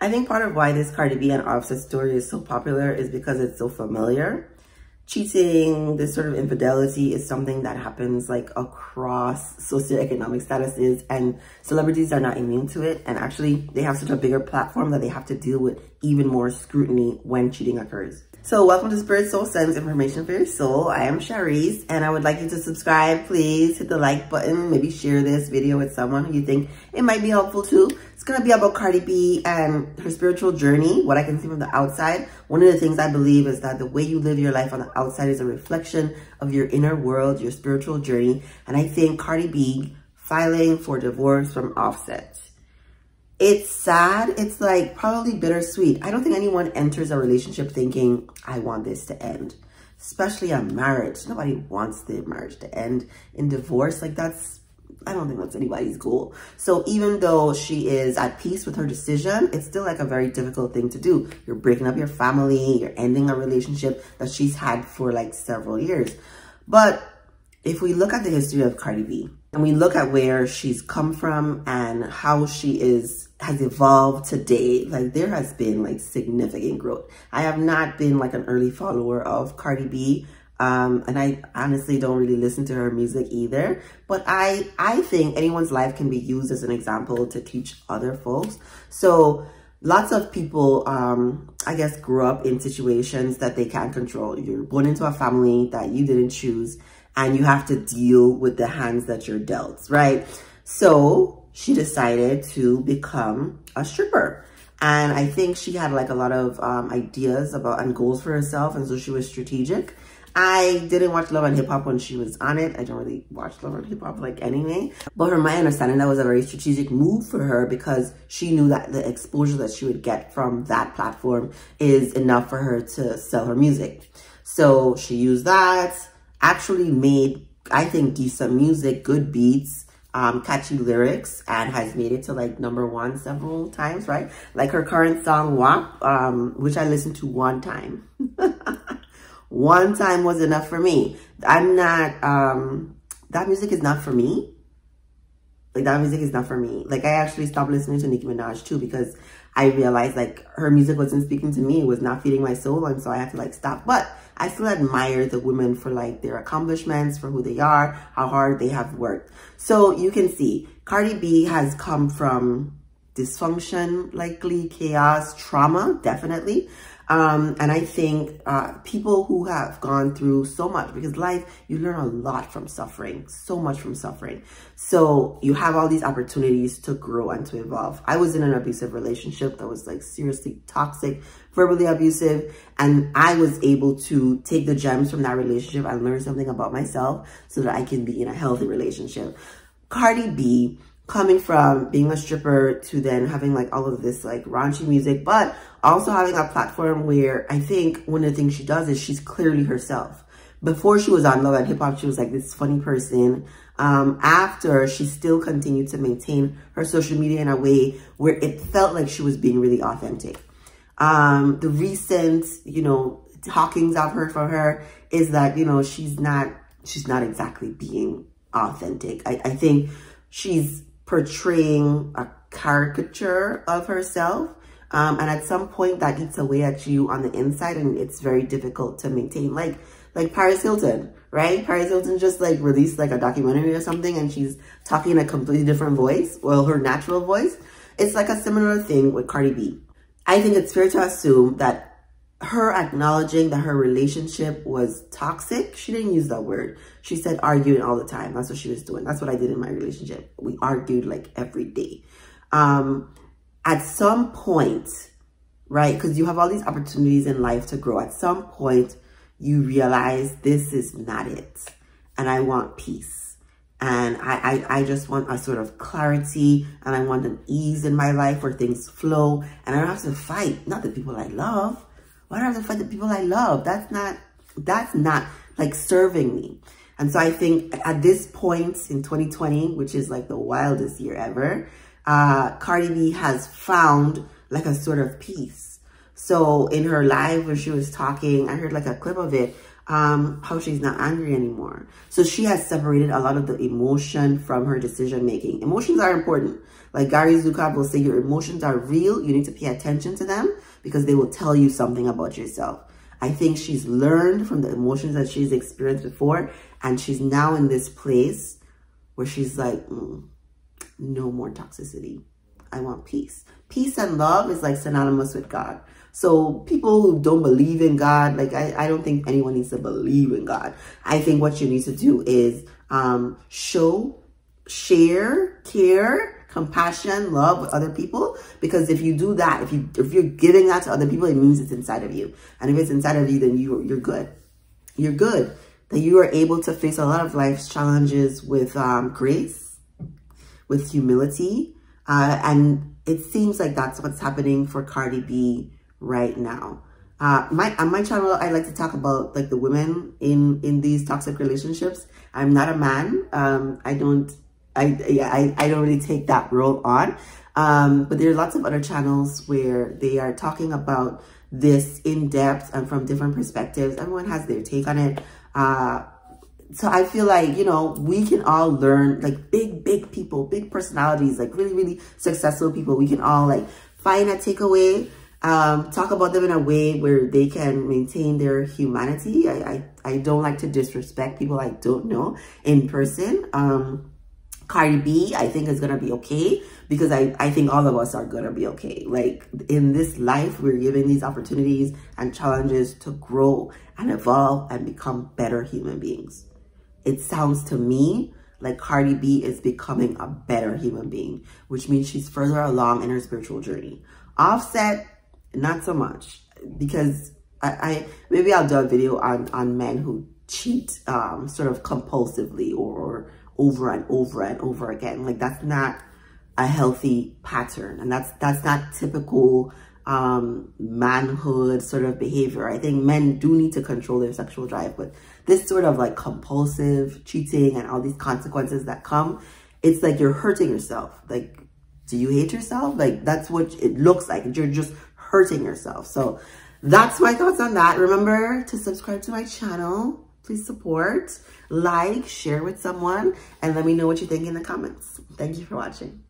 I think part of why this Cardi B and Offset story is so popular is because it's so familiar. Cheating, this sort of infidelity is something that happens like across socioeconomic statuses, and celebrities are not immune to it. And actually they have such a bigger platform that they have to deal with even more scrutiny when cheating occurs. So welcome to Spirit Soul Sense, information for your soul. I am Shareece, and I would like you to subscribe. Please hit the like button. Maybe share this video with someone who you think it might be helpful to. It's going to be about Cardi B and her spiritual journey, what I can see from the outside. One of the things I believe is that the way you live your life on the outside is a reflection of your inner world, your spiritual journey. And I think Cardi B filing for divorce from Offset, it's sad. It's like probably bittersweet. I don't think anyone enters a relationship thinking, I want this to end, especially a marriage. Nobody wants their marriage to end in divorce. Like I don't think that's anybody's goal. So even though she is at peace with her decision, it's still like a very difficult thing to do. You're breaking up your family, you're ending a relationship that she's had for like several years. But if we look at the history of Cardi B and we look at where she's come from and how she has evolved today, like there has been like significant growth. I have not been like an early follower of Cardi B. And I honestly don't really listen to her music either. But I think anyone's life can be used as an example to teach other folks. So lots of people, I guess, grew up in situations that they can't control. You're born into a family that you didn't choose, and you have to deal with the hands that you're dealt, right? So she decided to become a stripper. And I think she had like a lot of ideas about and goals for herself. And so she was strategic. I didn't watch Love and Hip Hop when she was on it. I don't really watch Love and Hip Hop like anyway. But from my understanding, that was a very strategic move for her because she knew that the exposure that she would get from that platform is enough for her to sell her music. So she used that, actually made, I think, decent music, good beats, catchy lyrics, and has made it to like #1 several times, right? Like her current song, WAP, which I listened to one time. One time was enough for me. I'm not, that music is not for me. Like that music is not for me. Like I actually stopped listening to Nicki Minaj too because I realized like her music wasn't speaking to me. It was not feeding my soul. And so I had to like stop. But I still admire the women for like their accomplishments, for who they are, how hard they have worked. So you can see Cardi B has come from dysfunction, likely chaos, trauma, definitely. And I think people who have gone through so much, because life, you learn a lot from suffering, so much from suffering. So you have all these opportunities to grow and to evolve. I was in an abusive relationship that was like seriously toxic, verbally abusive. And I was able to take the gems from that relationship and learn something about myself so that I can be in a healthy relationship. Cardi B, coming from being a stripper to then having like all of this like raunchy music, but also having a platform where I think one of the things she does is she's clearly herself. Before she was on Love and Hip Hop, she was like this funny person. After, she still continued to maintain her social media in a way where it felt like she was being really authentic. The recent, talkings I've heard from her is that, she's not exactly being authentic. I think she's portraying a caricature of herself. And at some point that eats away at you on the inside, and it's very difficult to maintain. Like Paris Hilton, right? Paris Hilton just like released like a documentary or something, and she's talking in a completely different voice. Well, her natural voice. It's like a similar thing with Cardi B. I think it's fair to assume that her acknowledging that her relationship was toxic, she didn't use that word. She said arguing all the time. That's what she was doing. That's what I did in my relationship. We argued like every day. At some point, right, because you have all these opportunities in life to grow, at some point you realize this is not it. And I want peace. And I just want a sort of clarity, and I want an ease in my life where things flow, and I don't have to fight, not the people I love. Why do I have to fight the people I love? That's not like serving me. And so I think at this point in 2020, which is like the wildest year ever, Cardi B has found like a sort of peace. So in her live where she was talking, I heard like a clip of it, how she's not angry anymore. So she has separated a lot of the emotion from her decision making. Emotions are important. Like Gary Zukav will say, your emotions are real. You need to pay attention to them because they will tell you something about yourself. I think she's learned from the emotions that she's experienced before, and she's now in this place where she's like, no more toxicity. I want peace. Peace and love is like synonymous with God. So people who don't believe in God, like I don't think anyone needs to believe in God. I think what you need to do is show, share, care, compassion, love with other people. Because if you do that, if you're giving that to other people, it means it's inside of you. And if it's inside of you, then you're good. You're good. That you are able to face a lot of life's challenges with grace, with humility. And it seems like that's what's happening for Cardi B right now. On my channel, I like to talk about like the women in these toxic relationships. I'm not a man. I don't really take that role on. But there are lots of other channels where they are talking about this in depth and from different perspectives. Everyone has their take on it. So I feel like, you know, we can all learn, like big people, big personalities, like really successful people. We can all like find a takeaway, talk about them in a way where they can maintain their humanity. I don't like to disrespect people I don't know in person. Cardi B, I think is going to be okay because I think all of us are going to be okay. Like in this life, we're given these opportunities and challenges to grow and evolve and become better human beings. It sounds to me like Cardi B is becoming a better human being, which means she's further along in her spiritual journey. Offset, not so much, because maybe I'll do a video on men who cheat sort of compulsively or over and over again. Like that's not a healthy pattern, and that's not typical manhood sort of behavior. I think men do need to control their sexual drive, but this sort of like compulsive cheating and all these consequences that come, it's like you're hurting yourself. Like, do you hate yourself? Like that's what it looks like. You're just hurting yourself. So that's my thoughts on that. Remember to subscribe to my channel. Please support, like, share with someone, and let me know what you think in the comments. Thank you for watching.